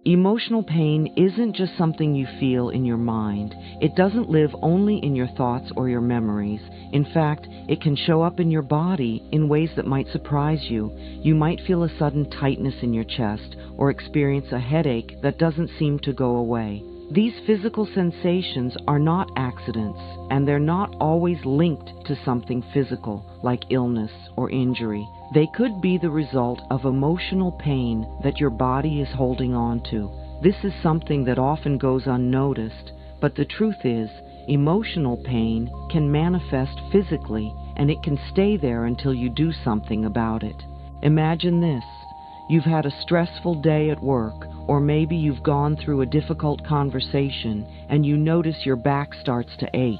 Emotional pain isn't just something you feel in your mind. It doesn't live only in your thoughts or your memories. In fact, it can show up in your body in ways that might surprise you. You might feel a sudden tightness in your chest or experience a headache that doesn't seem to go away. These physical sensations are not accidents, and they're not always linked to something physical, like illness or injury. They could be the result of emotional pain that your body is holding on to. This is something that often goes unnoticed, but the truth is, emotional pain can manifest physically, and it can stay there until you do something about it. Imagine this. You've had a stressful day at work, or maybe you've gone through a difficult conversation and you notice your back starts to ache.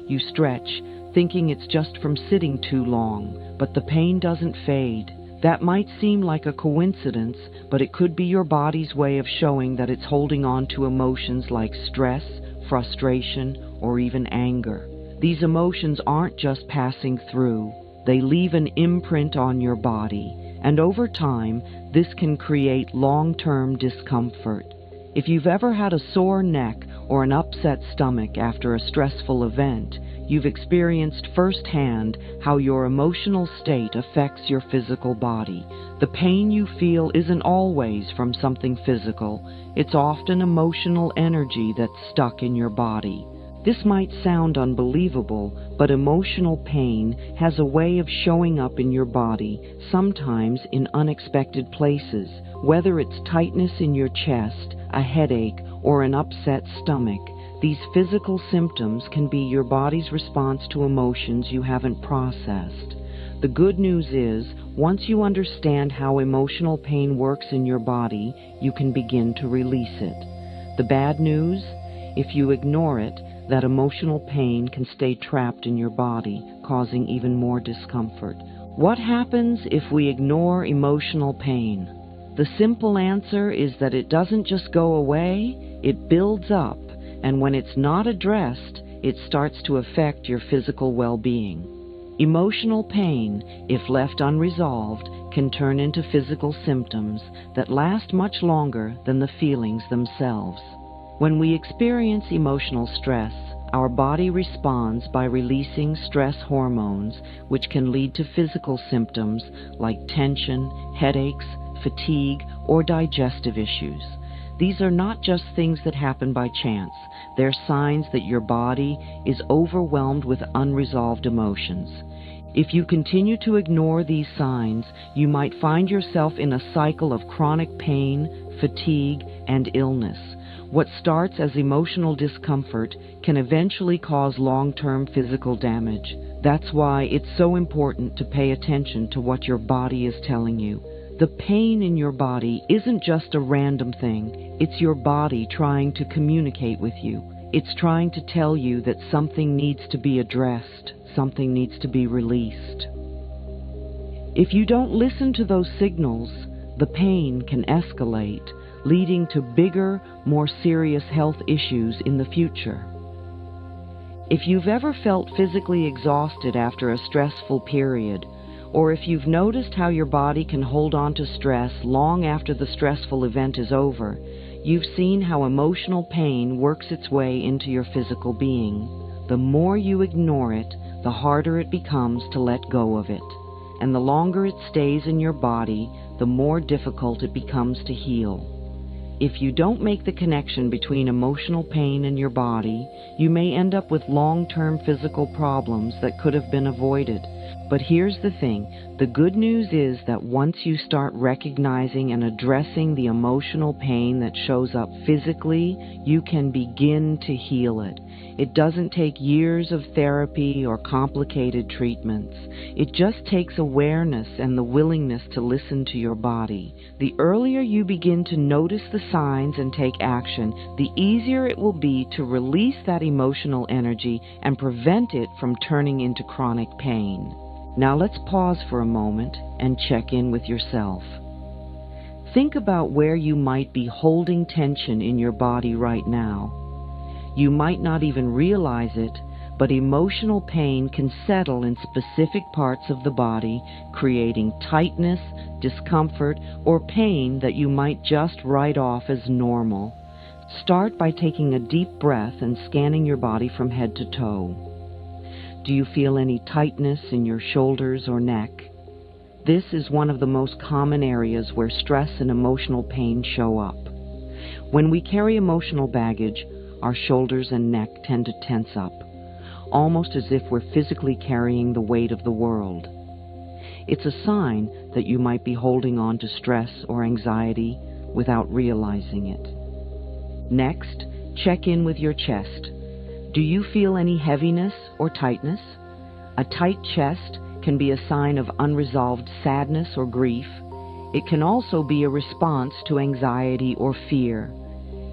You stretch, thinking it's just from sitting too long, but the pain doesn't fade. That might seem like a coincidence, but it could be your body's way of showing that it's holding on to emotions like stress, frustration, or even anger. These emotions aren't just passing through. They leave an imprint on your body, and over time, this can create long-term discomfort. If you've ever had a sore neck or an upset stomach after a stressful event, you've experienced firsthand how your emotional state affects your physical body. The pain you feel isn't always from something physical. It's often emotional energy that's stuck in your body. This might sound unbelievable, but emotional pain has a way of showing up in your body, sometimes in unexpected places. Whether it's tightness in your chest, a headache, or an upset stomach, these physical symptoms can be your body's response to emotions you haven't processed. The good news is, once you understand how emotional pain works in your body, you can begin to release it. The bad news? If you ignore it, that emotional pain can stay trapped in your body, causing even more discomfort. What happens if we ignore emotional pain? The simple answer is that it doesn't just go away, it builds up, and when it's not addressed, it starts to affect your physical well-being. Emotional pain, if left unresolved, can turn into physical symptoms that last much longer than the feelings themselves. When we experience emotional stress, our body responds by releasing stress hormones, which can lead to physical symptoms like tension, headaches, fatigue, or digestive issues. These are not just things that happen by chance. They're signs that your body is overwhelmed with unresolved emotions. If you continue to ignore these signs, you might find yourself in a cycle of chronic pain, fatigue, and illness. What starts as emotional discomfort can eventually cause long-term physical damage. That's why it's so important to pay attention to what your body is telling you. The pain in your body isn't just a random thing. It's your body trying to communicate with you. It's trying to tell you that something needs to be addressed, something needs to be released. If you don't listen to those signals, the pain can escalate, leading to bigger, more serious health issues in the future. If you've ever felt physically exhausted after a stressful period, or if you've noticed how your body can hold on to stress long after the stressful event is over, you've seen how emotional pain works its way into your physical being. The more you ignore it, the harder it becomes to let go of it. And the longer it stays in your body, the more difficult it becomes to heal. If you don't make the connection between emotional pain and your body, you may end up with long-term physical problems that could have been avoided. But here's the thing, the good news is that once you start recognizing and addressing the emotional pain that shows up physically, you can begin to heal it. It doesn't take years of therapy or complicated treatments. It just takes awareness and the willingness to listen to your body. The earlier you begin to notice the signs and take action, the easier it will be to release that emotional energy and prevent it from turning into chronic pain. Now let's pause for a moment and check in with yourself. Think about where you might be holding tension in your body right now. You might not even realize it, but emotional pain can settle in specific parts of the body, creating tightness, discomfort, or pain that you might just write off as normal. Start by taking a deep breath and scanning your body from head to toe. Do you feel any tightness in your shoulders or neck? This is one of the most common areas where stress and emotional pain show up. When we carry emotional baggage, our shoulders and neck tend to tense up, almost as if we're physically carrying the weight of the world. It's a sign that you might be holding on to stress or anxiety without realizing it. Next, check in with your chest. Do you feel any heaviness or tightness? A tight chest can be a sign of unresolved sadness or grief. It can also be a response to anxiety or fear.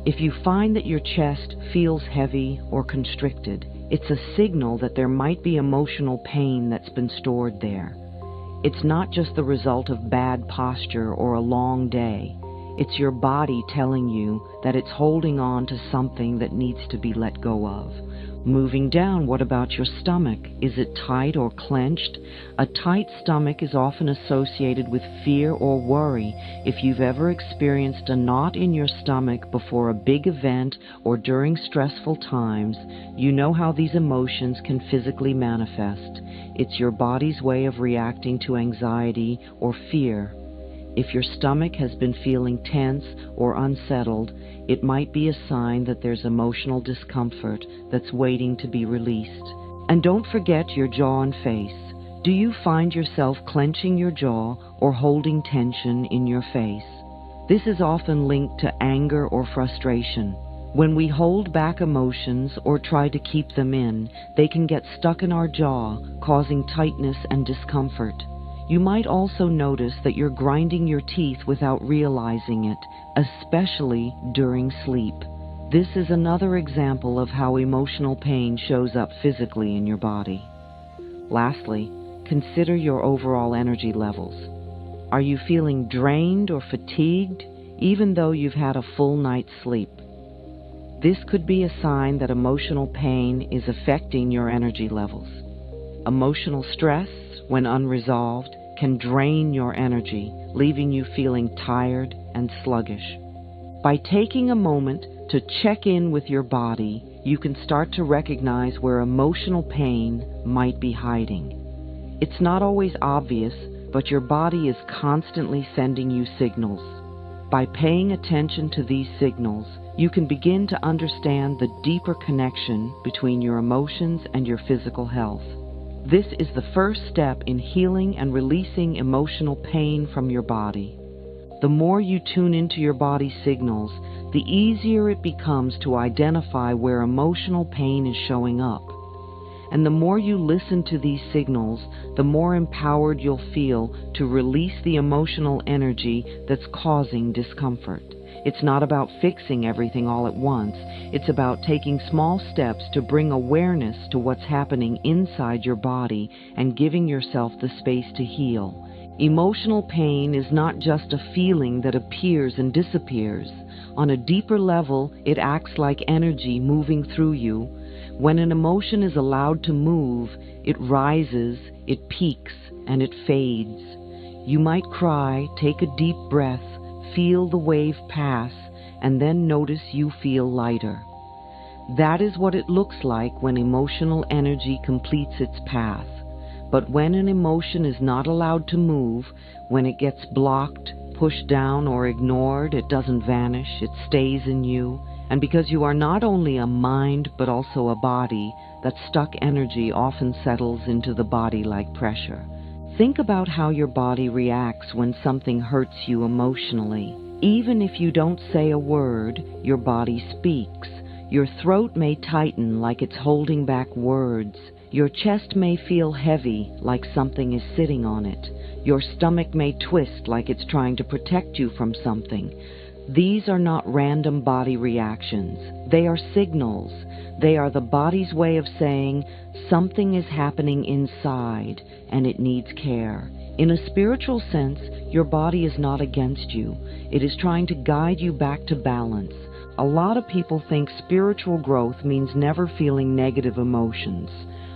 If you find that your chest feels heavy or constricted, it's a signal that there might be emotional pain that's been stored there. It's not just the result of bad posture or a long day. It's your body telling you that it's holding on to something that needs to be let go of. Moving down, what about your stomach? Is it tight or clenched? A tight stomach is often associated with fear or worry. If you've ever experienced a knot in your stomach before a big event or during stressful times, you know how these emotions can physically manifest. It's your body's way of reacting to anxiety or fear. If your stomach has been feeling tense or unsettled, it might be a sign that there's emotional discomfort that's waiting to be released. And don't forget your jaw and face. Do you find yourself clenching your jaw or holding tension in your face? This is often linked to anger or frustration. When we hold back emotions or try to keep them in, they can get stuck in our jaw, causing tightness and discomfort. You might also notice that you're grinding your teeth without realizing it, especially during sleep. This is another example of how emotional pain shows up physically in your body. Lastly, consider your overall energy levels. Are you feeling drained or fatigued, even though you've had a full night's sleep? This could be a sign that emotional pain is affecting your energy levels. Emotional stress, when unresolved, can drain your energy, leaving you feeling tired and sluggish. By taking a moment to check in with your body, you can start to recognize where emotional pain might be hiding. It's not always obvious, but your body is constantly sending you signals. By paying attention to these signals, you can begin to understand the deeper connection between your emotions and your physical health. This is the first step in healing and releasing emotional pain from your body. The more you tune into your body's signals, the easier it becomes to identify where emotional pain is showing up. And the more you listen to these signals, the more empowered you'll feel to release the emotional energy that's causing discomfort. It's not about fixing everything all at once. It's about taking small steps to bring awareness to what's happening inside your body and giving yourself the space to heal. Emotional pain is not just a feeling that appears and disappears. On a deeper level, it acts like energy moving through you. When an emotion is allowed to move, it rises, it peaks, and it fades. You might cry, take a deep breath, feel the wave pass, and then notice you feel lighter. That is what it looks like when emotional energy completes its path. But when an emotion is not allowed to move, when it gets blocked, pushed down, or ignored, it doesn't vanish, it stays in you. And because you are not only a mind but also a body, that stuck energy often settles into the body like pressure. Think about how your body reacts when something hurts you emotionally. Even if you don't say a word, your body speaks. Your throat may tighten like it's holding back words. Your chest may feel heavy like something is sitting on it. Your stomach may twist like it's trying to protect you from something. These are not random body reactions. They are signals. They are the body's way of saying something is happening inside and it needs care. In a spiritual sense, your body is not against you. It is trying to guide you back to balance. A lot of people think spiritual growth means never feeling negative emotions.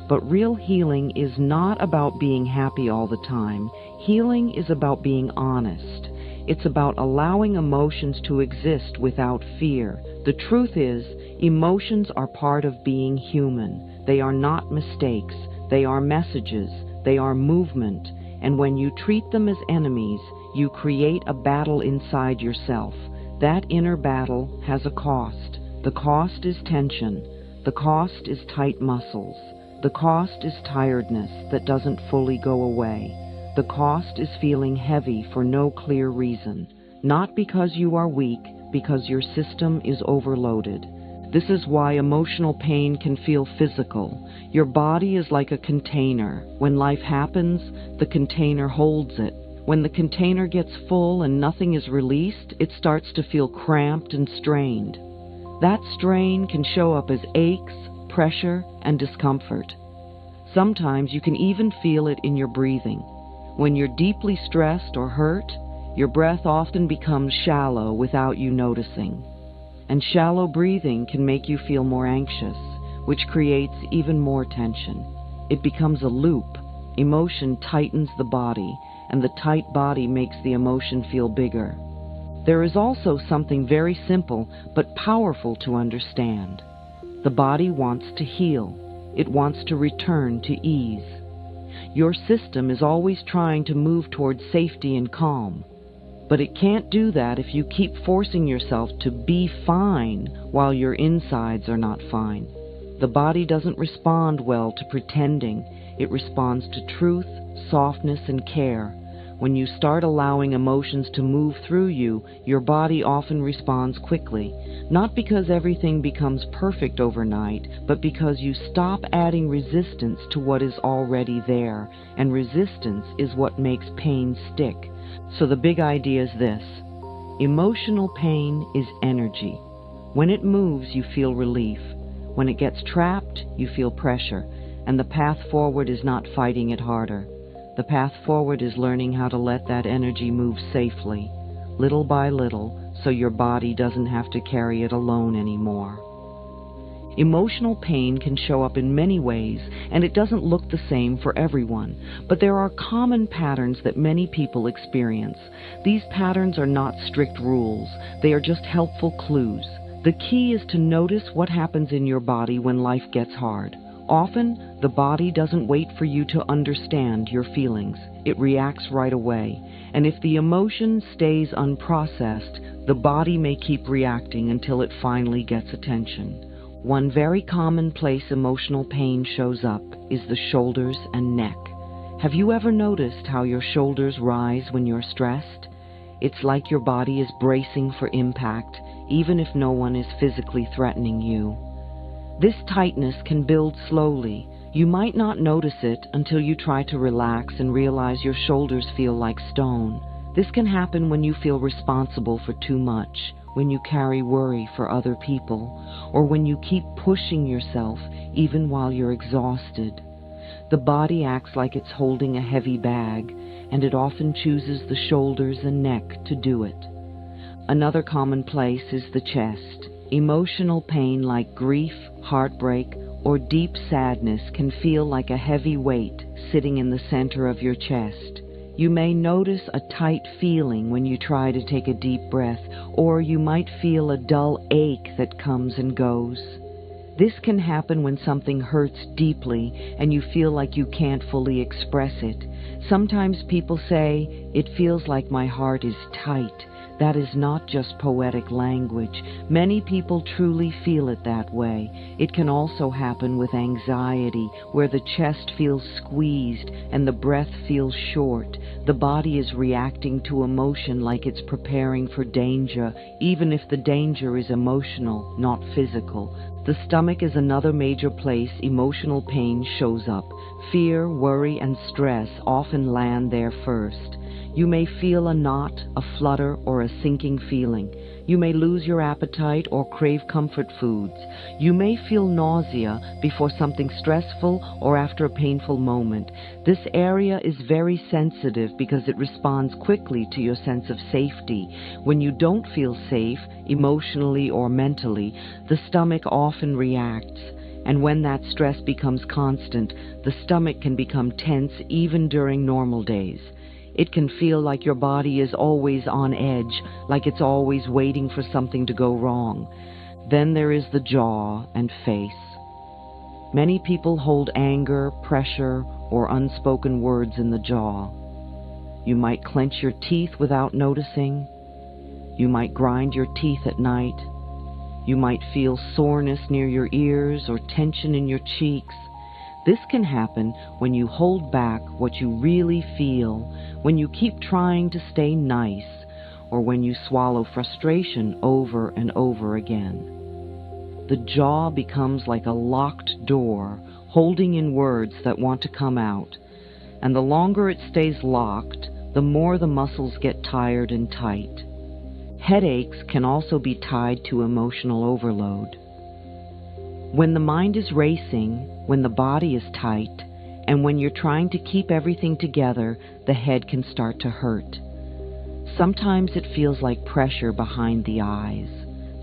But real healing is not about being happy all the time. Healing is about being honest. It's about allowing emotions to exist without fear. The truth is, emotions are part of being human. They are not mistakes. They are messages. They are movement. And when you treat them as enemies, you create a battle inside yourself. That inner battle has a cost. The cost is tension. The cost is tight muscles. The cost is tiredness that doesn't fully go away. The cost is feeling heavy for no clear reason. Not because you are weak, because your system is overloaded. This is why emotional pain can feel physical. Your body is like a container. When life happens, the container holds it. When the container gets full and nothing is released, it starts to feel cramped and strained. That strain can show up as aches, pressure, and discomfort. Sometimes you can even feel it in your breathing. When you're deeply stressed or hurt, your breath often becomes shallow without you noticing. And shallow breathing can make you feel more anxious, which creates even more tension. It becomes a loop. Emotion tightens the body, and the tight body makes the emotion feel bigger. There is also something very simple but powerful to understand. The body wants to heal. It wants to return to ease. Your system is always trying to move towards safety and calm. But it can't do that if you keep forcing yourself to be fine while your insides are not fine. The body doesn't respond well to pretending. It responds to truth, softness, and care. When you start allowing emotions to move through you, your body often responds quickly. Not because everything becomes perfect overnight, but because you stop adding resistance to what is already there. And resistance is what makes pain stick. So the big idea is this. Emotional pain is energy. When it moves, you feel relief. When it gets trapped, you feel pressure. And the path forward is not fighting it harder. The path forward is learning how to let that energy move safely, little by little, so your body doesn't have to carry it alone anymore. Emotional pain can show up in many ways, and it doesn't look the same for everyone, but there are common patterns that many people experience. These patterns are not strict rules. They are just helpful clues. The key is to notice what happens in your body when life gets hard. Often, the body doesn't wait for you to understand your feelings. It reacts right away. And if the emotion stays unprocessed, the body may keep reacting until it finally gets attention. One very common place emotional pain shows up is the shoulders and neck. Have you ever noticed how your shoulders rise when you're stressed? It's like your body is bracing for impact, even if no one is physically threatening you. This tightness can build slowly. You might not notice it until you try to relax and realize your shoulders feel like stone. This can happen when you feel responsible for too much, when you carry worry for other people, or when you keep pushing yourself even while you're exhausted. The body acts like it's holding a heavy bag, and it often chooses the shoulders and neck to do it. Another common place is the chest. Emotional pain like grief, heartbreak, or deep sadness can feel like a heavy weight sitting in the center of your chest. You may notice a tight feeling when you try to take a deep breath, or you might feel a dull ache that comes and goes. This can happen when something hurts deeply and you feel like you can't fully express it. Sometimes people say, "It feels like my heart is tight." That is not just poetic language. Many people truly feel it that way. It can also happen with anxiety, where the chest feels squeezed and the breath feels short. The body is reacting to emotion like it's preparing for danger, even if the danger is emotional, not physical. The stomach is another major place emotional pain shows up. Fear, worry, and stress often land there first. You may feel a knot, a flutter, or a sinking feeling. You may lose your appetite or crave comfort foods. You may feel nausea before something stressful or after a painful moment. This area is very sensitive because it responds quickly to your sense of safety. When you don't feel safe, emotionally or mentally, the stomach often reacts. And when that stress becomes constant, the stomach can become tense even during normal days. It can feel like your body is always on edge, like it's always waiting for something to go wrong. Then there is the jaw and face. Many people hold anger, pressure, or unspoken words in the jaw. You might clench your teeth without noticing. You might grind your teeth at night. You might feel soreness near your ears or tension in your cheeks. This can happen when you hold back what you really feel, when you keep trying to stay nice, or when you swallow frustration over and over again. The jaw becomes like a locked door, holding in words that want to come out, and the longer it stays locked, the more the muscles get tired and tight. Headaches can also be tied to emotional overload. When the mind is racing, when the body is tight, and when you're trying to keep everything together, the head can start to hurt. Sometimes it feels like pressure behind the eyes.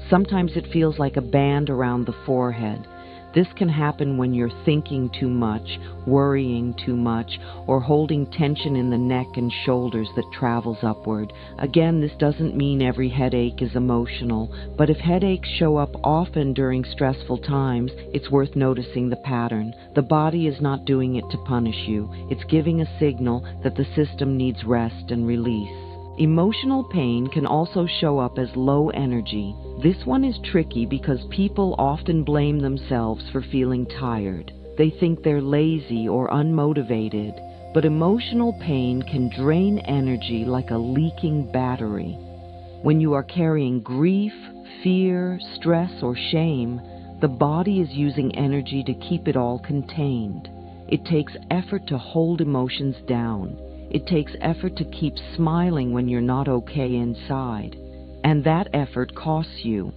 Sometimes it feels like a band around the forehead. This can happen when you're thinking too much, worrying too much, or holding tension in the neck and shoulders that travels upward. Again, this doesn't mean every headache is emotional, but if headaches show up often during stressful times, it's worth noticing the pattern. The body is not doing it to punish you. It's giving a signal that the system needs rest and release. Emotional pain can also show up as low energy. This one is tricky because people often blame themselves for feeling tired. They think they're lazy or unmotivated, but emotional pain can drain energy like a leaking battery. When you are carrying grief, fear, stress, or shame, the body is using energy to keep it all contained. It takes effort to hold emotions down. It takes effort to keep smiling when you're not okay inside. And that effort costs you.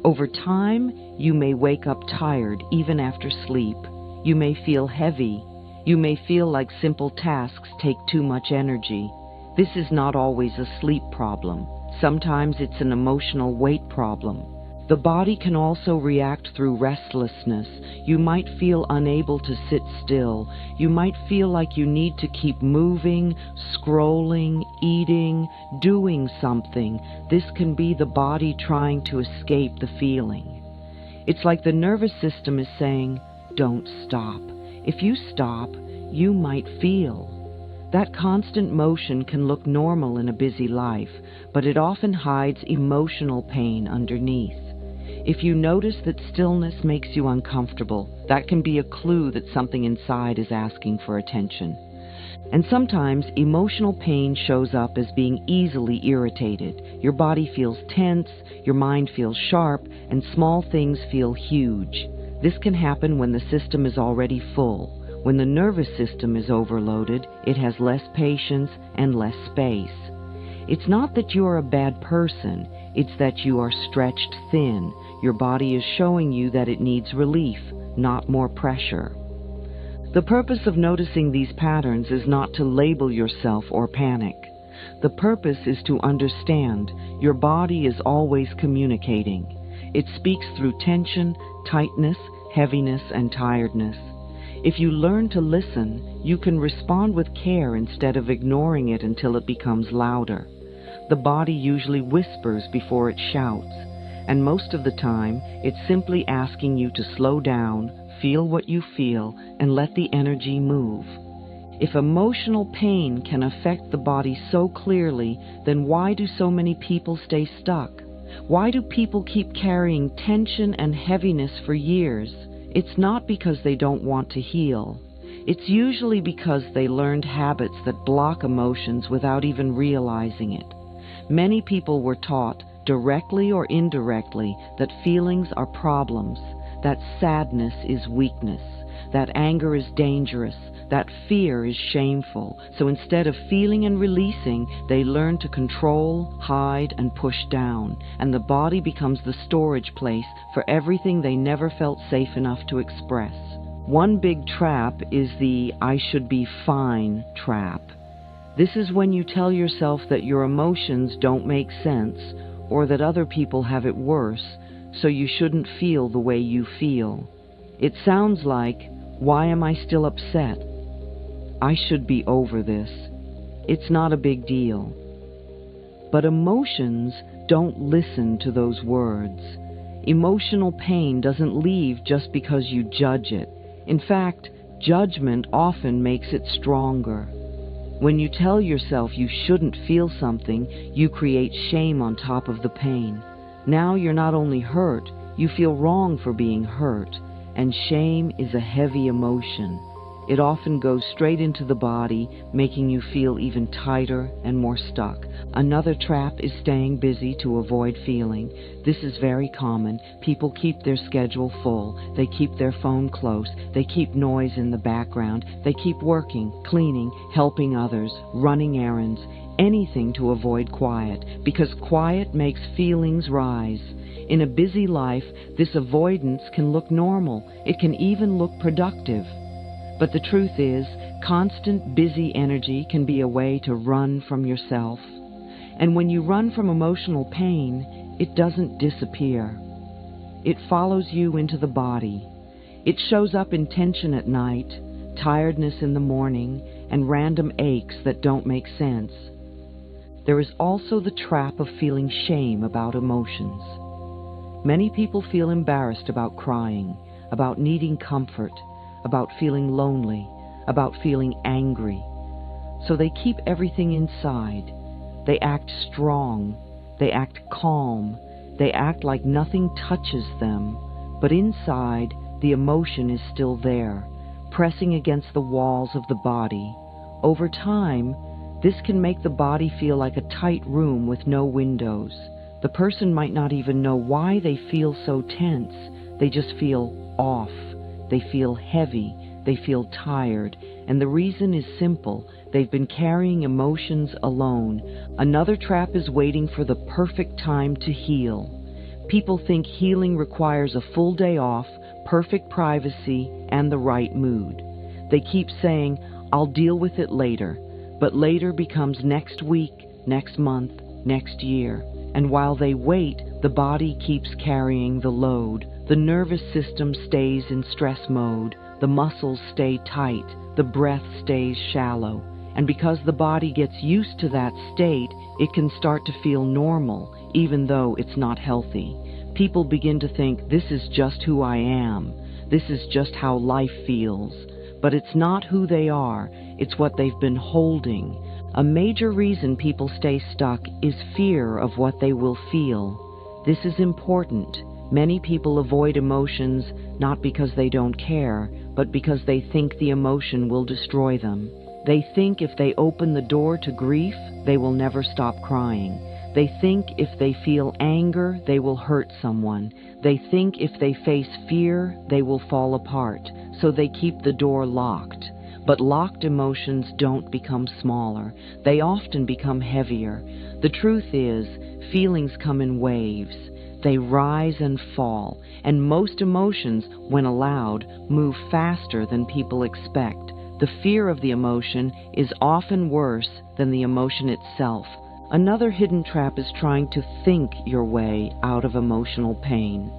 Over time, you may wake up tired even after sleep. You may feel heavy. You may feel like simple tasks take too much energy. This is not always a sleep problem. Sometimes it's an emotional weight problem. The body can also react through restlessness. You might feel unable to sit still. You might feel like you need to keep moving, scrolling, eating, doing something. This can be the body trying to escape the feeling. It's like the nervous system is saying, "Don't stop. If you stop, you might feel." That constant motion can look normal in a busy life, but it often hides emotional pain underneath. If you notice that stillness makes you uncomfortable, that can be a clue that something inside is asking for attention. And sometimes emotional pain shows up as being easily irritated. Your body feels tense, your mind feels sharp, and small things feel huge. This can happen when the system is already full. When the nervous system is overloaded, it has less patience and less space. It's not that you are a bad person, it's that you are stretched thin. Your body is showing you that it needs relief, not more pressure. The purpose of noticing these patterns is not to label yourself or panic. The purpose is to understand your body is always communicating. It speaks through tension, tightness, heaviness, and tiredness. If you learn to listen, you can respond with care instead of ignoring it until it becomes louder. The body usually whispers before it shouts, and most of the time, it's simply asking you to slow down, feel what you feel, and let the energy move. If emotional pain can affect the body so clearly, then why do so many people stay stuck? Why do people keep carrying tension and heaviness for years? It's not because they don't want to heal. It's usually because they learned habits that block emotions without even realizing it. Many people were taught, directly or indirectly, that feelings are problems, that sadness is weakness, that anger is dangerous, That fear is shameful, so instead of feeling and releasing, they learn to control, hide, and push down, and the body becomes the storage place for everything they never felt safe enough to express. One big trap is the "I should be fine" trap. This is when you tell yourself that your emotions don't make sense, or that other people have it worse, so you shouldn't feel the way you feel. It sounds like, "Why am I still upset? I should be over this. It's not a big deal." But emotions don't listen to those words. Emotional pain doesn't leave just because you judge it. In fact, judgment often makes it stronger. When you tell yourself you shouldn't feel something, you create shame on top of the pain. Now you're not only hurt, you feel wrong for being hurt, and shame is a heavy emotion. It often goes straight into the body, making you feel even tighter and more stuck. Another trap is staying busy to avoid feeling. This is very common. People keep their schedule full. They keep their phone close. They keep noise in the background. They keep working, cleaning, helping others, running errands, anything to avoid quiet, because quiet makes feelings rise. In a busy life, this avoidance can look normal. It can even look productive. But the truth is, constant busy energy can be a way to run from yourself. And when you run from emotional pain, it doesn't disappear. It follows you into the body. It shows up in tension at night, tiredness in the morning, and random aches that don't make sense. There is also the trap of feeling shame about emotions. Many people feel embarrassed about crying, about needing comfort, about feeling lonely, about feeling angry. So they keep everything inside. They act strong. They act calm. They act like nothing touches them. But inside, the emotion is still there, pressing against the walls of the body. Over time, this can make the body feel like a tight room with no windows. The person might not even know why they feel so tense. They just feel off. They feel heavy, they feel tired, and the reason is simple. They've been carrying emotions alone. Another trap is waiting for the perfect time to heal. People think healing requires a full day off, perfect privacy, and the right mood. They keep saying, "I'll deal with it later," but later becomes next week, next month, next year. And while they wait, the body keeps carrying the load. The nervous system stays in stress mode, the muscles stay tight, the breath stays shallow. And because the body gets used to that state, it can start to feel normal, even though it's not healthy. People begin to think, "This is just who I am. This is just how life feels." But it's not who they are, it's what they've been holding. A major reason people stay stuck is fear of what they will feel. This is important. Many people avoid emotions not because they don't care, but because they think the emotion will destroy them. They think if they open the door to grief, they will never stop crying. They think if they feel anger, they will hurt someone. They think if they face fear, they will fall apart, so they keep the door locked. But locked emotions don't become smaller. They often become heavier. The truth is, feelings come in waves. They rise and fall, and most emotions, when allowed, move faster than people expect. The fear of the emotion is often worse than the emotion itself. Another hidden trap is trying to think your way out of emotional pain.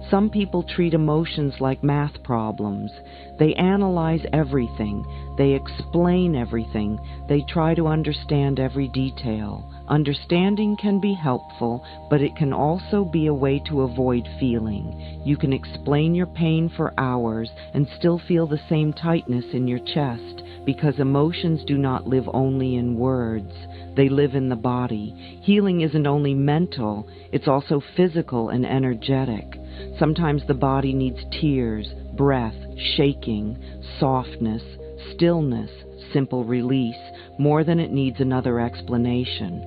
Some people treat emotions like math problems. They analyze everything. They explain everything. They try to understand every detail. Understanding can be helpful, but it can also be a way to avoid feeling. You can explain your pain for hours and still feel the same tightness in your chest, because emotions do not live only in words. They live in the body. Healing isn't only mental, it's also physical and energetic. Sometimes the body needs tears, breath, shaking, softness, stillness, simple release, more than it needs another explanation.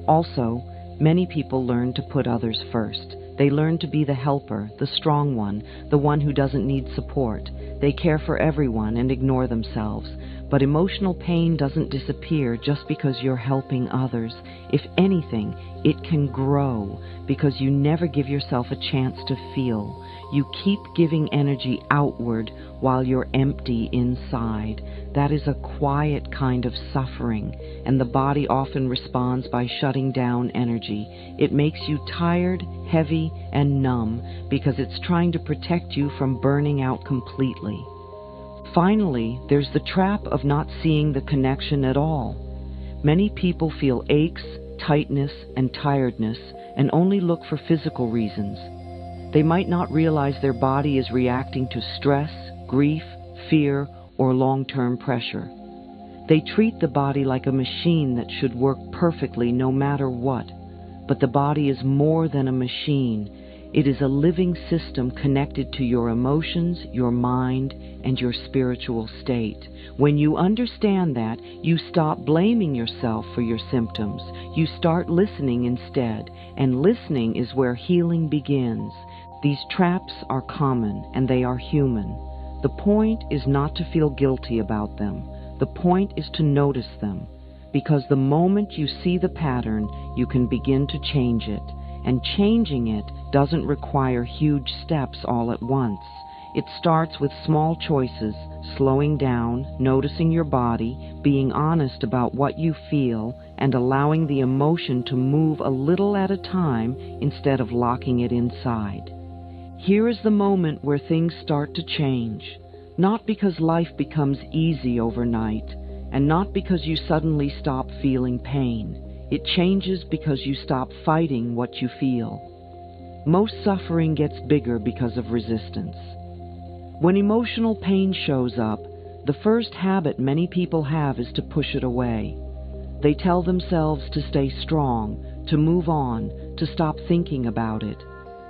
Also, many people learn to put others first. They learn to be the helper, the strong one, the one who doesn't need support. They care for everyone and ignore themselves. But emotional pain doesn't disappear just because you're helping others. If anything, it can grow because you never give yourself a chance to feel. You keep giving energy outward while you're empty inside. That is a quiet kind of suffering, and the body often responds by shutting down energy. It makes you tired, heavy, and numb because it's trying to protect you from burning out completely. Finally, there's the trap of not seeing the connection at all. Many people feel aches, tightness, and tiredness and only look for physical reasons. They might not realize their body is reacting to stress, grief, fear, or long-term pressure. They treat the body like a machine that should work perfectly no matter what. But the body is more than a machine. It is a living system connected to your emotions, your mind, and your spiritual state. When you understand that, you stop blaming yourself for your symptoms. You start listening instead, and listening is where healing begins. These traps are common, and they are human. The point is not to feel guilty about them. The point is to notice them, because the moment you see the pattern, you can begin to change it. And changing it doesn't require huge steps all at once. It starts with small choices, slowing down, noticing your body, being honest about what you feel, and allowing the emotion to move a little at a time instead of locking it inside. Here is the moment where things start to change, not because life becomes easy overnight, and not because you suddenly stop feeling pain. It changes because you stop fighting what you feel. Most suffering gets bigger because of resistance. When emotional pain shows up, the first habit many people have is to push it away. They tell themselves to stay strong, to move on, to stop thinking about it.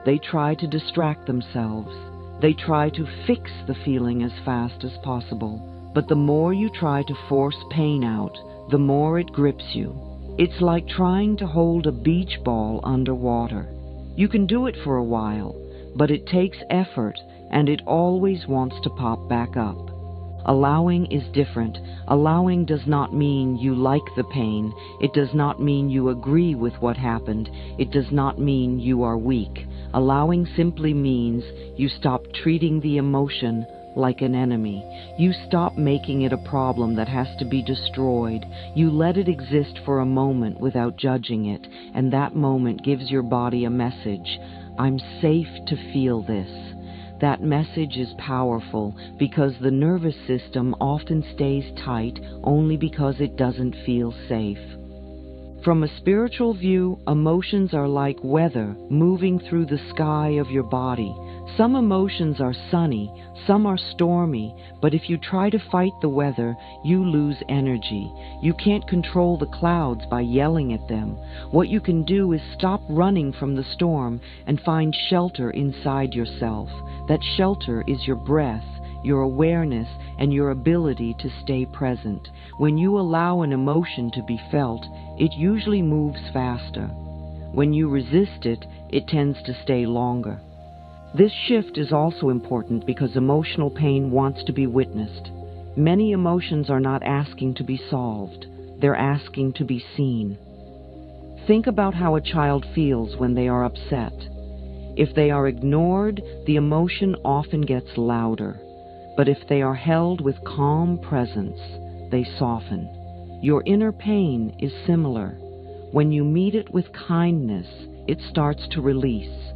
They try to distract themselves. They try to fix the feeling as fast as possible. But the more you try to force pain out, the more it grips you. It's like trying to hold a beach ball underwater. You can do it for a while, but it takes effort, and it always wants to pop back up. Allowing is different. Allowing does not mean you like the pain. It does not mean you agree with what happened. It does not mean you are weak. Allowing simply means you stop treating the emotion like an enemy. You stop making it a problem that has to be destroyed. You let it exist for a moment without judging it, and that moment gives your body a message. I'm safe to feel this. That message is powerful because the nervous system often stays tight only because it doesn't feel safe. From a spiritual view, emotions are like weather moving through the sky of your body. Some emotions are sunny, some are stormy, but if you try to fight the weather, you lose energy. You can't control the clouds by yelling at them. What you can do is stop running from the storm and find shelter inside yourself. That shelter is your breath, your awareness, and your ability to stay present. When you allow an emotion to be felt, it usually moves faster. When you resist it, it tends to stay longer. This shift is also important because emotional pain wants to be witnessed. Many emotions are not asking to be solved. They're asking to be seen. Think about how a child feels when they are upset. If they are ignored, the emotion often gets louder. But if they are held with calm presence, they soften. Your inner pain is similar. When you meet it with kindness, it starts to release.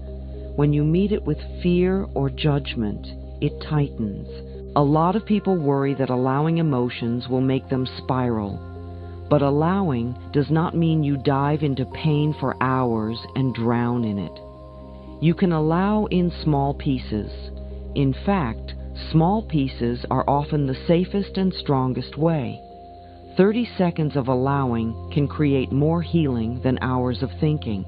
When you meet it with fear or judgment, it tightens. A lot of people worry that allowing emotions will make them spiral. But allowing does not mean you dive into pain for hours and drown in it. You can allow in small pieces. In fact, small pieces are often the safest and strongest way. 30 seconds of allowing can create more healing than hours of thinking.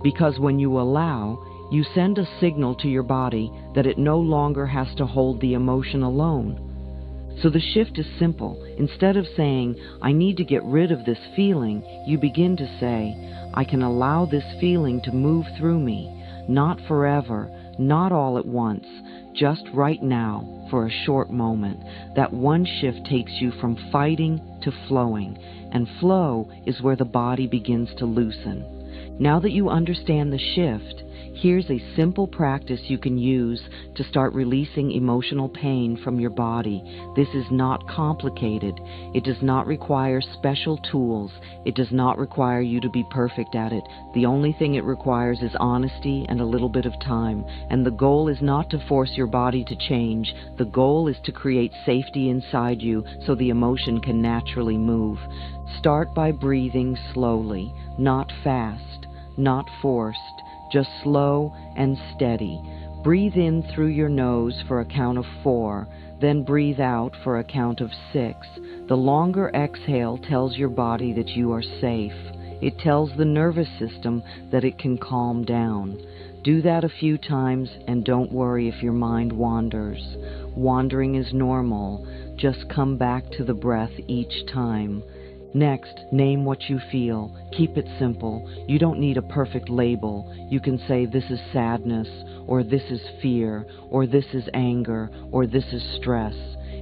Because when you allow, you send a signal to your body that it no longer has to hold the emotion alone. So the shift is simple. Instead of saying, I need to get rid of this feeling, you begin to say, I can allow this feeling to move through me, not forever, not all at once, just right now for a short moment. That one shift takes you from fighting to flowing, and flow is where the body begins to loosen. Now that you understand the shift, here's a simple practice you can use to start releasing emotional pain from your body. This is not complicated. It does not require special tools. It does not require you to be perfect at it. The only thing it requires is honesty and a little bit of time. And the goal is not to force your body to change. The goal is to create safety inside you so the emotion can naturally move. Start by breathing slowly, not fast, not forced. Just slow and steady. Breathe in through your nose for a count of 4, then breathe out for a count of 6. The longer exhale tells your body that you are safe. It tells the nervous system that it can calm down. Do that a few times and don't worry if your mind wanders. Wandering is normal. Just come back to the breath each time. Next, name what you feel. Keep it simple. You don't need a perfect label. You can say this is sadness, or this is fear, or this is anger, or this is stress.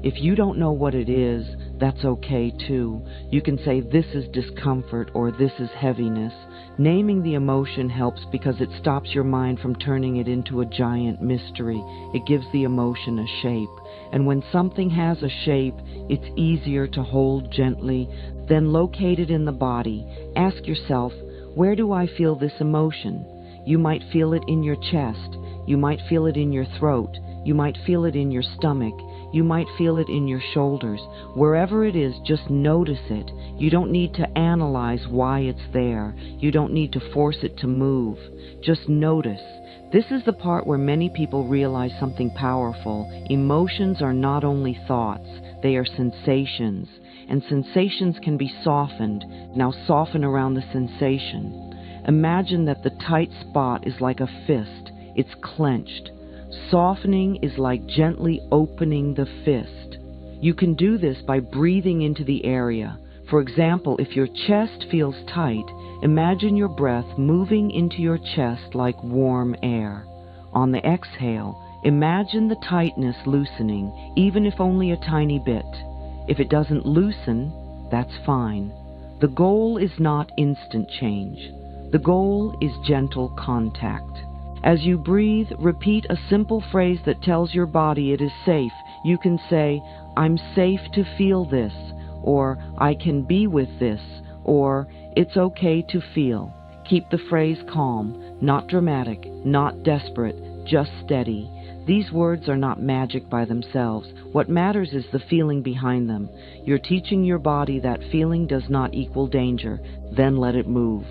If you don't know what it is, that's okay too. You can say this is discomfort or this is heaviness. Naming the emotion helps because it stops your mind from turning it into a giant mystery. It gives the emotion a shape. And when something has a shape, it's easier to hold gently. Then locate it in the body. Ask yourself, where do I feel this emotion? You might feel it in your chest. You might feel it in your throat. You might feel it in your stomach. You might feel it in your shoulders. Wherever it is, just notice it. You don't need to analyze why it's there. You don't need to force it to move. Just notice. This is the part where many people realize something powerful. Emotions are not only thoughts, they are sensations. And sensations can be softened. Now soften around the sensation. Imagine that the tight spot is like a fist. It's clenched. Softening is like gently opening the fist. You can do this by breathing into the area. For example, if your chest feels tight, imagine your breath moving into your chest like warm air. On the exhale, imagine the tightness loosening, even if only a tiny bit. If it doesn't loosen, that's fine. The goal is not instant change. The goal is gentle contact. As you breathe, repeat a simple phrase that tells your body it is safe. You can say, I'm safe to feel this, or I can be with this, or it's okay to feel. Keep the phrase calm, not dramatic, not desperate, just steady. These words are not magic by themselves. What matters is the feeling behind them. You're teaching your body that feeling does not equal danger. Then let it move.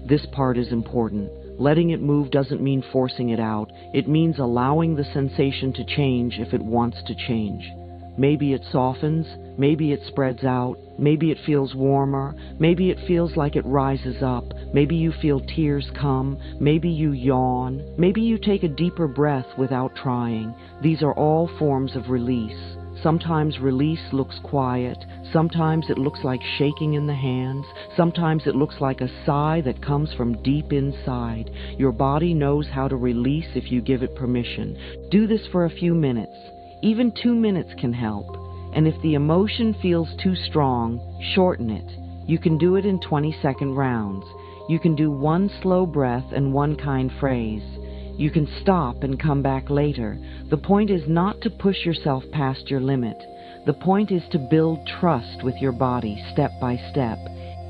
This part is important. Letting it move doesn't mean forcing it out. It means allowing the sensation to change if it wants to change. Maybe it softens, maybe it spreads out, maybe it feels warmer, maybe it feels like it rises up, maybe you feel tears come, maybe you yawn, maybe you take a deeper breath without trying. These are all forms of release. Sometimes release looks quiet, sometimes it looks like shaking in the hands, sometimes it looks like a sigh that comes from deep inside. Your body knows how to release if you give it permission. Do this for a few minutes. Even 2 minutes can help. And if the emotion feels too strong, shorten it. You can do it in 20-second rounds. You can do one slow breath and one kind phrase. You can stop and come back later. The point is not to push yourself past your limit. The point is to build trust with your body step by step.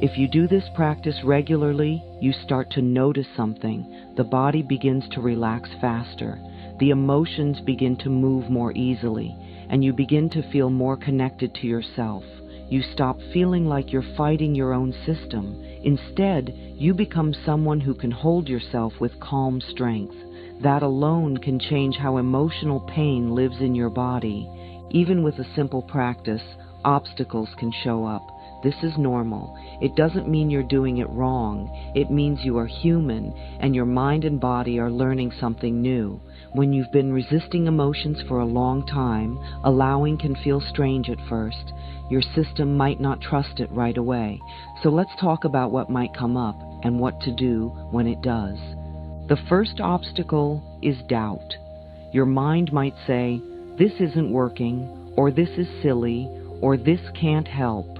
If you do this practice regularly, you start to notice something. The body begins to relax faster. The emotions begin to move more easily, and you begin to feel more connected to yourself. You stop feeling like you're fighting your own system. Instead, you become someone who can hold yourself with calm strength. That alone can change how emotional pain lives in your body. Even with a simple practice, obstacles can show up. This is normal. It doesn't mean you're doing it wrong. It means you are human, and your mind and body are learning something new. When you've been resisting emotions for a long time, allowing can feel strange at first. Your system might not trust it right away. So let's talk about what might come up and what to do when it does. The first obstacle is doubt. Your mind might say, "This isn't working," or "This is silly," or "This can't help."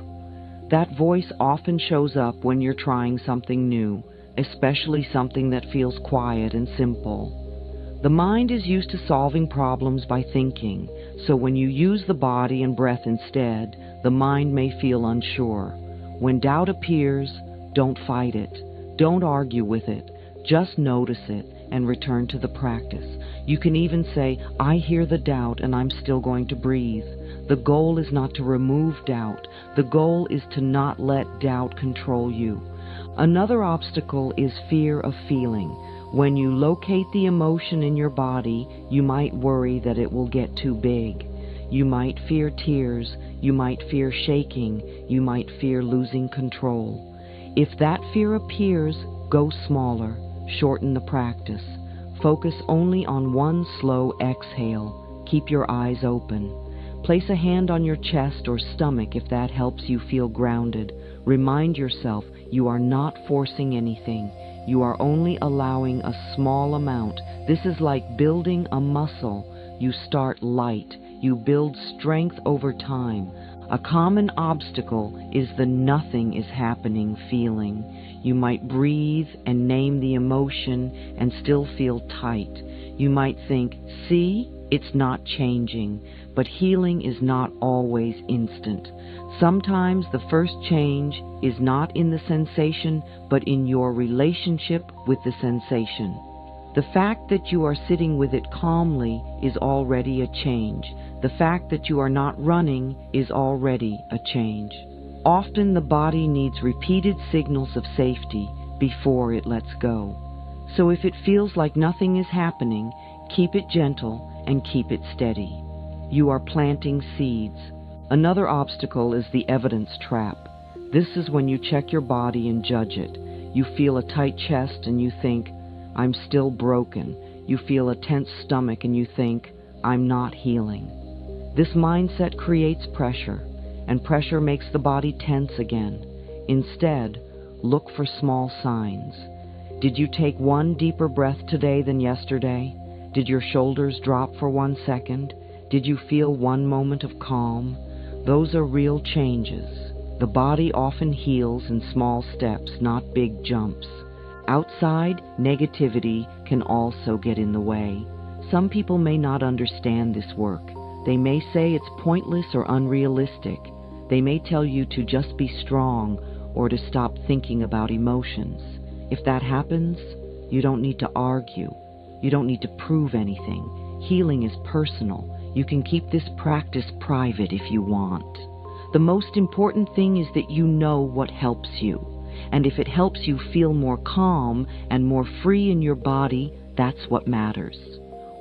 That voice often shows up when you're trying something new, especially something that feels quiet and simple. The mind is used to solving problems by thinking, so when you use the body and breath instead, the mind may feel unsure. When doubt appears, don't fight it. Don't argue with it. Just notice it and return to the practice. You can even say, "I hear the doubt and I'm still going to breathe." The goal is not to remove doubt. The goal is to not let doubt control you. Another obstacle is fear of feeling. When you locate the emotion in your body, you might worry that it will get too big. You might fear tears. You might fear shaking. You might fear losing control. If that fear appears, go smaller. Shorten the practice. Focus only on one slow exhale. Keep your eyes open. Place a hand on your chest or stomach if that helps you feel grounded. Remind yourself you are not forcing anything. You are only allowing a small amount. This is like building a muscle. You start light. You build strength over time. A common obstacle is the "nothing is happening" feeling. You might breathe and name the emotion and still feel tight. You might think, "See, it's not changing." But healing is not always instant. Sometimes the first change is not in the sensation, but in your relationship with the sensation. The fact that you are sitting with it calmly is already a change. The fact that you are not running is already a change. Often the body needs repeated signals of safety before it lets go. So if it feels like nothing is happening, keep it gentle and keep it steady. You are planting seeds. Another obstacle is the evidence trap. This is when you check your body and judge it. You feel a tight chest and you think, "I'm still broken." You feel a tense stomach and you think, "I'm not healing." This mindset creates pressure, and pressure makes the body tense again. Instead, look for small signs. Did you take one deeper breath today than yesterday? Did your shoulders drop for 1 second? Did you feel one moment of calm? Those are real changes. The body often heals in small steps, not big jumps. Outside negativity can also get in the way. Some people may not understand this work. They may say it's pointless or unrealistic. They may tell you to just be strong or to stop thinking about emotions. If that happens, you don't need to argue. You don't need to prove anything. Healing is personal. You can keep this practice private if you want. The most important thing is that you know what helps you. And if it helps you feel more calm and more free in your body, that's what matters.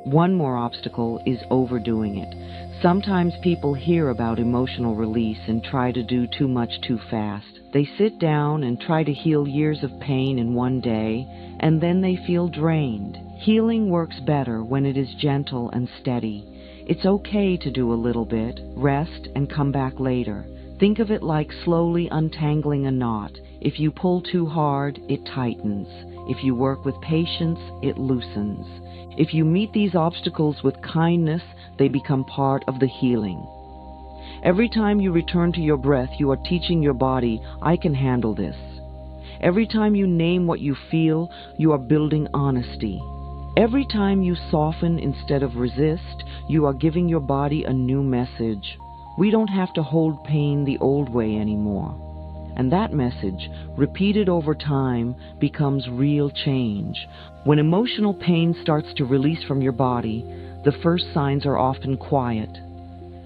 One more obstacle is overdoing it. Sometimes people hear about emotional release and try to do too much too fast. They sit down and try to heal years of pain in one day, and then they feel drained. Healing works better when it is gentle and steady. It's okay to do a little bit, rest, and come back later. Think of it like slowly untangling a knot. If you pull too hard, it tightens. If you work with patience, it loosens. If you meet these obstacles with kindness, they become part of the healing. Every time you return to your breath, you are teaching your body, "I can handle this." Every time you name what you feel, you are building honesty. Every time you soften instead of resist, you are giving your body a new message. We don't have to hold pain the old way anymore. And that message, repeated over time, becomes real change. When emotional pain starts to release from your body, the first signs are often quiet.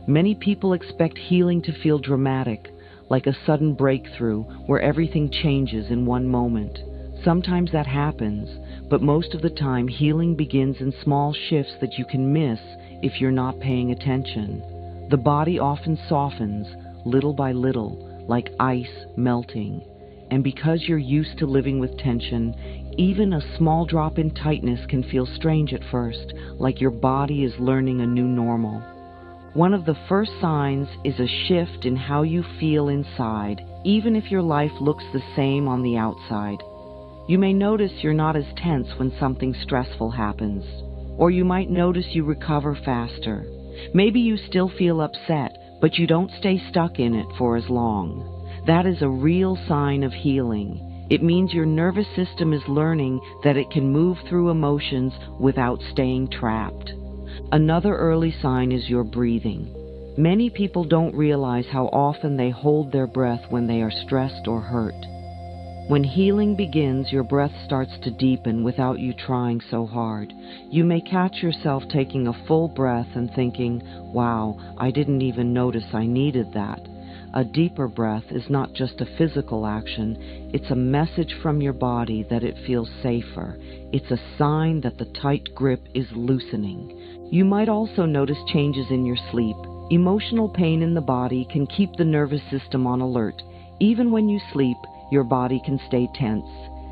Many people expect healing to feel dramatic, like a sudden breakthrough where everything changes in one moment. Sometimes that happens, but most of the time healing begins in small shifts that you can miss if you're not paying attention. The body often softens, little by little, like ice melting. And because you're used to living with tension, even a small drop in tightness can feel strange at first, like your body is learning a new normal. One of the first signs is a shift in how you feel inside, even if your life looks the same on the outside. You may notice you're not as tense when something stressful happens. Or you might notice you recover faster. Maybe you still feel upset, but you don't stay stuck in it for as long. That is a real sign of healing. It means your nervous system is learning that it can move through emotions without staying trapped. Another early sign is your breathing. Many people don't realize how often they hold their breath when they are stressed or hurt. When healing begins, your breath starts to deepen without you trying so hard. You may catch yourself taking a full breath and thinking, "Wow, I didn't even notice I needed that." A deeper breath is not just a physical action, it's a message from your body that it feels safer. It's a sign that the tight grip is loosening. You might also notice changes in your sleep. Emotional pain in the body can keep the nervous system on alert. Even when you sleep, your body can stay tense.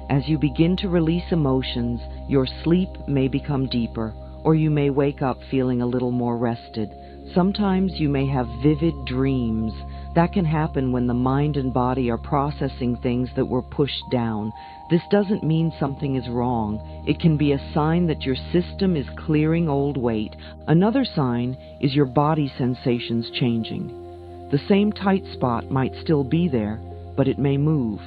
As you begin to release emotions, your sleep may become deeper, or you may wake up feeling a little more rested. Sometimes you may have vivid dreams. That can happen when the mind and body are processing things that were pushed down. This doesn't mean something is wrong. It can be a sign that your system is clearing old weight. Another sign is your body sensations changing. The same tight spot might still be there, but it may move.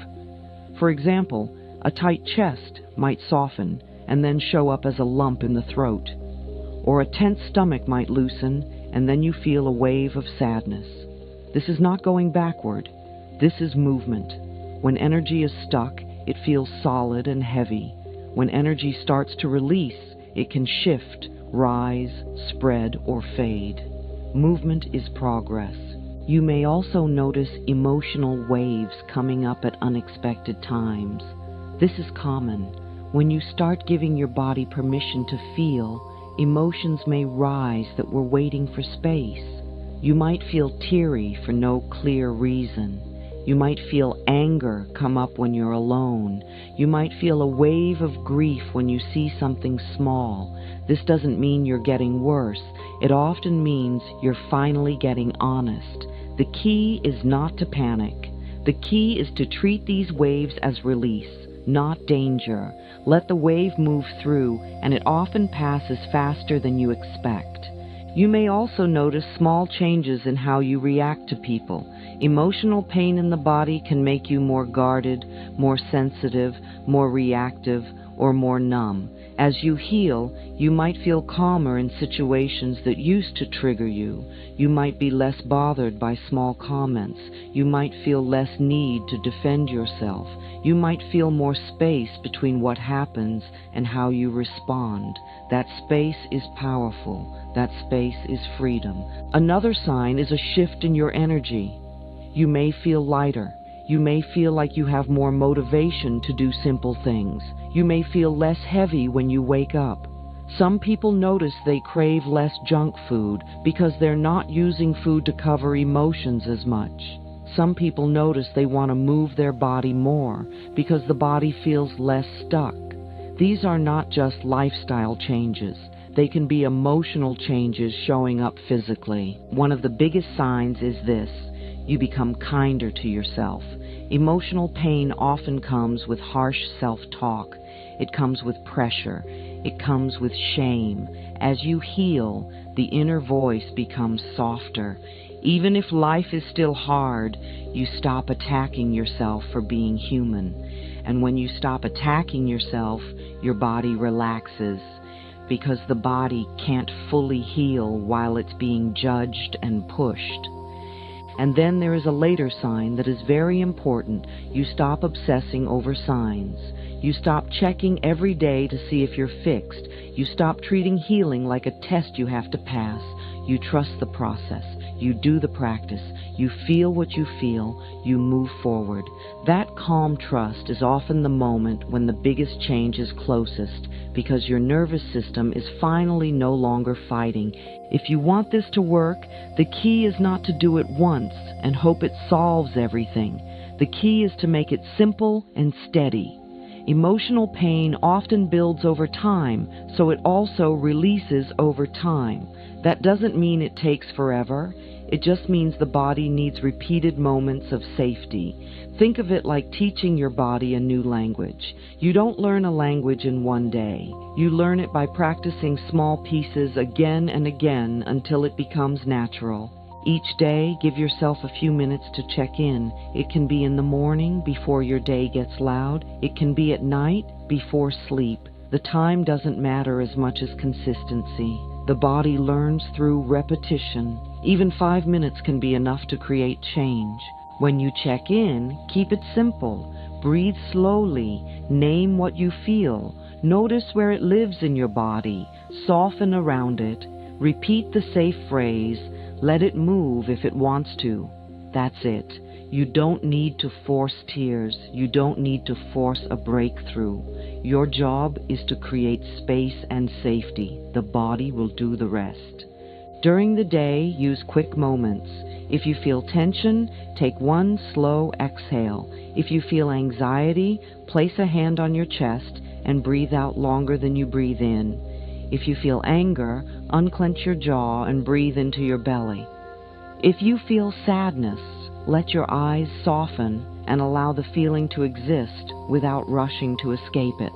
For example, a tight chest might soften and then show up as a lump in the throat. Or a tense stomach might loosen and then you feel a wave of sadness. This is not going backward. This is movement. When energy is stuck, it feels solid and heavy. When energy starts to release, it can shift, rise, spread, or fade. Movement is progress. You may also notice emotional waves coming up at unexpected times. This is common. When you start giving your body permission to feel, emotions may rise that were waiting for space. You might feel teary for no clear reason. You might feel anger come up when you're alone. You might feel a wave of grief when you see something small. This doesn't mean you're getting worse. It often means you're finally getting honest. The key is not to panic. The key is to treat these waves as release, not danger. Let the wave move through, and it often passes faster than you expect. You may also notice small changes in how you react to people. Emotional pain in the body can make you more guarded, more sensitive, more reactive, or more numb. As you heal, you might feel calmer in situations that used to trigger you. You might be less bothered by small comments. You might feel less need to defend yourself. You might feel more space between what happens and how you respond. That space is powerful. That space is freedom. Another sign is a shift in your energy. You may feel lighter. You may feel like you have more motivation to do simple things. You may feel less heavy when you wake up. Some people notice they crave less junk food because they're not using food to cover emotions as much. Some people notice they want to move their body more because the body feels less stuck. These are not just lifestyle changes. They can be emotional changes showing up physically. One of the biggest signs is this: you become kinder to yourself. Emotional pain often comes with harsh self-talk. It comes with pressure. It comes with shame. As you heal, the inner voice becomes softer. Even if life is still hard, you stop attacking yourself for being human. And when you stop attacking yourself, your body relaxes, because the body can't fully heal while it's being judged and pushed. And then there is a later sign that is very important. You stop obsessing over signs. You stop checking every day to see if you're fixed. You stop treating healing like a test you have to pass. You trust the process. You do the practice. You feel what you feel. You move forward. That calm trust is often the moment when the biggest change is closest, because your nervous system is finally no longer fighting. If you want this to work, the key is not to do it once and hope it solves everything. The key is to make it simple and steady. Emotional pain often builds over time, so it also releases over time. That doesn't mean it takes forever. It just means the body needs repeated moments of safety. Think of it like teaching your body a new language. You don't learn a language in one day. You learn it by practicing small pieces again and again until it becomes natural. Each day, give yourself a few minutes to check in. It can be in the morning before your day gets loud. It can be at night before sleep. The time doesn't matter as much as consistency. The body learns through repetition. Even 5 minutes can be enough to create change. When you check in, keep it simple. Breathe slowly. Name what you feel. Notice where it lives in your body. Soften around it. Repeat the safe phrase. Let it move if it wants to. That's it. You don't need to force tears. You don't need to force a breakthrough. Your job is to create space and safety. The body will do the rest. During the day, use quick moments. If you feel tension, take one slow exhale. If you feel anxiety, place a hand on your chest and breathe out longer than you breathe in. If you feel anger, unclench your jaw and breathe into your belly. If you feel sadness, let your eyes soften and allow the feeling to exist without rushing to escape it.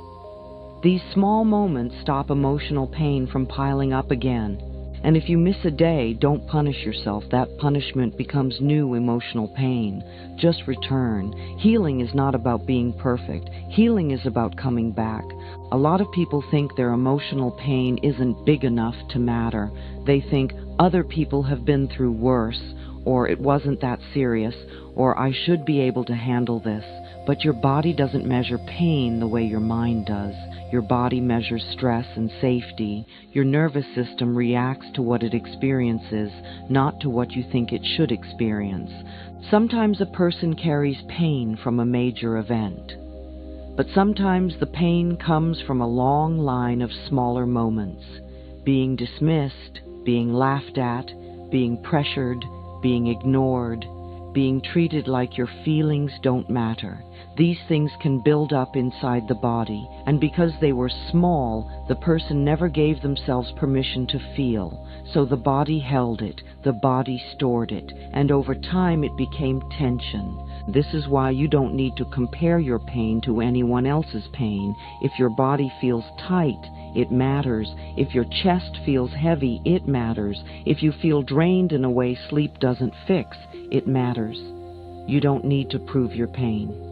These small moments stop emotional pain from piling up again. And if you miss a day, don't punish yourself. That punishment becomes new emotional pain. Just return. Healing is not about being perfect. Healing is about coming back. A lot of people think their emotional pain isn't big enough to matter. They think other people have been through worse, or it wasn't that serious, or I should be able to handle this. But your body doesn't measure pain the way your mind does. Your body measures stress and safety. Your nervous system reacts to what it experiences, not to what you think it should experience. Sometimes a person carries pain from a major event, but sometimes the pain comes from a long line of smaller moments. Being dismissed, being laughed at, being pressured, being ignored, being treated like your feelings don't matter. These things can build up inside the body, and because they were small, the person never gave themselves permission to feel. So the body held it, the body stored it, and over time it became tension. This is why you don't need to compare your pain to anyone else's pain. If your body feels tight, it matters. If your chest feels heavy, it matters. If you feel drained in a way sleep doesn't fix, it matters. You don't need to prove your pain.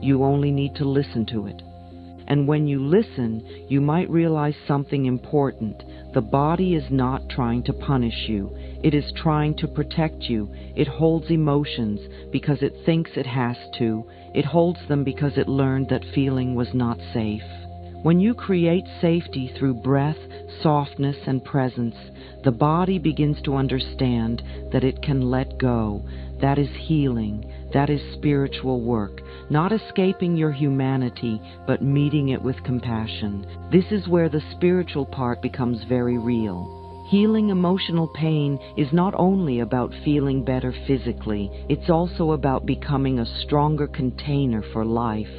You only need to listen to it. And when you listen, you might realize something important. The body is not trying to punish you. It is trying to protect you. It holds emotions because it thinks it has to. It holds them because it learned that feeling was not safe. When you create safety through breath, softness, and presence, the body begins to understand that it can let go. That is healing. That is spiritual work. Not escaping your humanity, but meeting it with compassion. This is where the spiritual part becomes very real. Healing emotional pain is not only about feeling better physically, it's also about becoming a stronger container for life.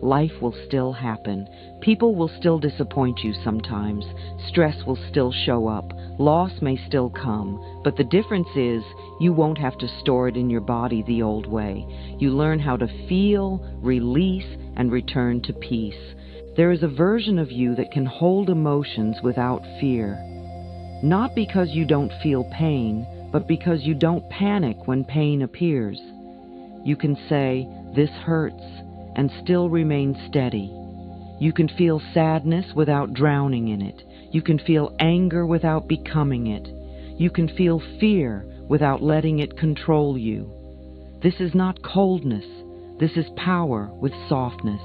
Life will still happen. People will still disappoint you sometimes. Stress will still show up. Loss may still come. But the difference is, you won't have to store it in your body the old way. You learn how to feel, release, and return to peace. There is a version of you that can hold emotions without fear. Not because you don't feel pain, but because you don't panic when pain appears. You can say, "This hurts," and still remain steady. You can feel sadness without drowning in it. You can feel anger without becoming it. You can feel fear without letting it control you. This is not coldness. This is power with softness.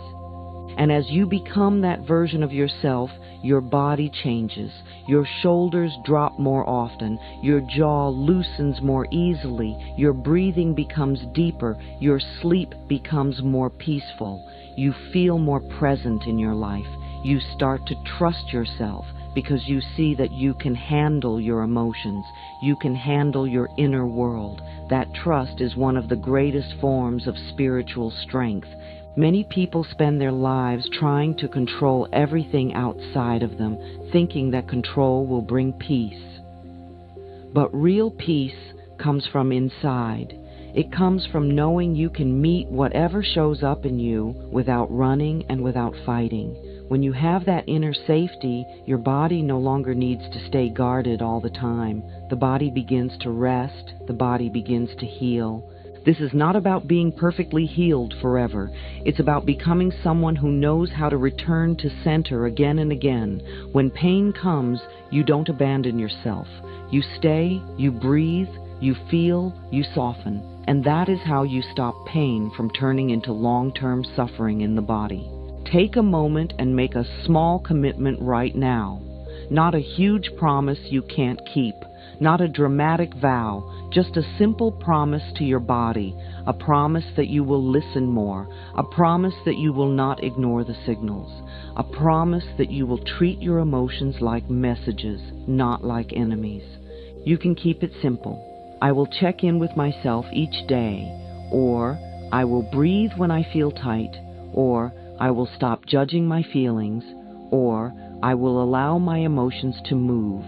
And as you become that version of yourself, your body changes. Your shoulders drop more often. Your jaw loosens more easily. Your breathing becomes deeper. Your sleep becomes more peaceful. You feel more present in your life. You start to trust yourself because you see that you can handle your emotions. You can handle your inner world. That trust is one of the greatest forms of spiritual strength. Many people spend their lives trying to control everything outside of them, thinking that control will bring peace. But real peace comes from inside. It comes from knowing you can meet whatever shows up in you without running and without fighting. When you have that inner safety, your body no longer needs to stay guarded all the time. The body begins to rest. The body begins to heal. This is not about being perfectly healed forever. It's about becoming someone who knows how to return to center again and again. When pain comes, you don't abandon yourself. You stay, you breathe, you feel, you soften. And that is how you stop pain from turning into long-term suffering in the body. Take a moment and make a small commitment right now. Not a huge promise you can't keep. Not a dramatic vow, just a simple promise to your body, a promise that you will listen more, a promise that you will not ignore the signals, a promise that you will treat your emotions like messages, not like enemies. You can keep it simple. I will check in with myself each day, or I will breathe when I feel tight, or I will stop judging my feelings, or I will allow my emotions to move.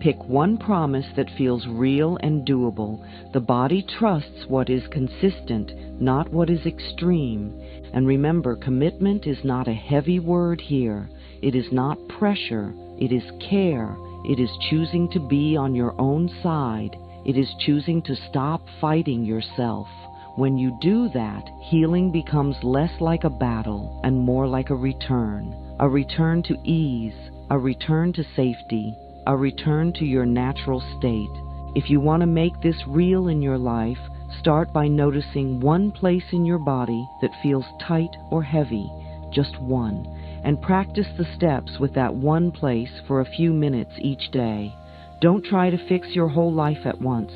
Pick one promise that feels real and doable. The body trusts what is consistent, not what is extreme. And remember, commitment is not a heavy word here. It is not pressure. It is care. It is choosing to be on your own side. It is choosing to stop fighting yourself. When you do that, healing becomes less like a battle and more like a return to ease, a return to safety, a return to your natural state. If you want to make this real in your life, start by noticing one place in your body that feels tight or heavy, just one, and practice the steps with that one place for a few minutes each day. Don't try to fix your whole life at once.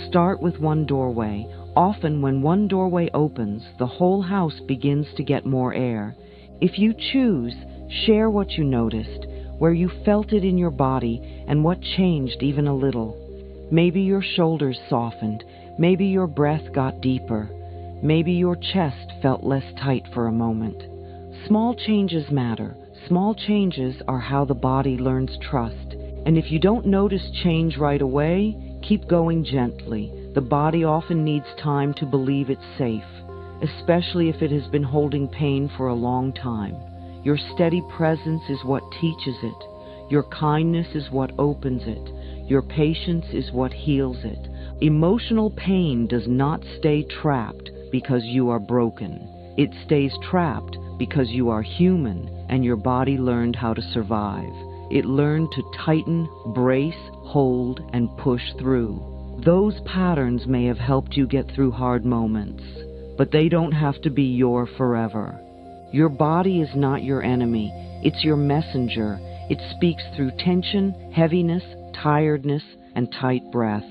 Start with one doorway. Often when one doorway opens, the whole house begins to get more air. If you choose, share what you noticed, where you felt it in your body, and what changed even a little. Maybe your shoulders softened. Maybe your breath got deeper. Maybe your chest felt less tight for a moment. Small changes matter. Small changes are how the body learns trust. And if you don't notice change right away, keep going gently. The body often needs time to believe it's safe, especially if it has been holding pain for a long time. Your steady presence is what teaches it. Your kindness is what opens it. Your patience is what heals it. Emotional pain does not stay trapped because you are broken. It stays trapped because you are human and your body learned how to survive. It learned to tighten, brace, hold, and push through. Those patterns may have helped you get through hard moments, but they don't have to be your forever. Your body is not your enemy. It's your messenger. It speaks through tension, heaviness, tiredness, and tight breath.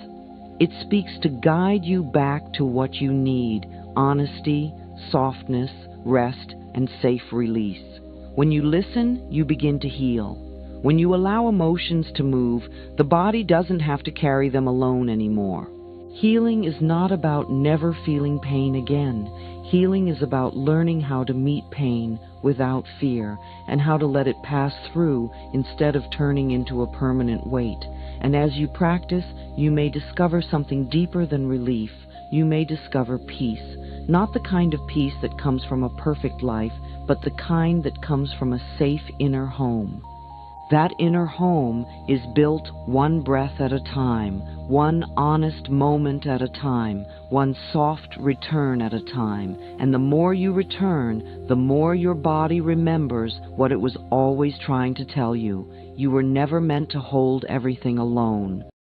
It speaks to guide you back to what you need: honesty, softness, rest, and safe release. When you listen, you begin to heal. When you allow emotions to move, the body doesn't have to carry them alone anymore. Healing is not about never feeling pain again. Healing is about learning how to meet pain without fear and how to let it pass through instead of turning into a permanent weight. And as you practice, you may discover something deeper than relief. You may discover peace. Not the kind of peace that comes from a perfect life, but the kind that comes from a safe inner home. That inner home is built one breath at a time, one honest moment at a time, one soft return at a time. And the more you return, the more your body remembers what it was always trying to tell you. You were never meant to hold everything alone.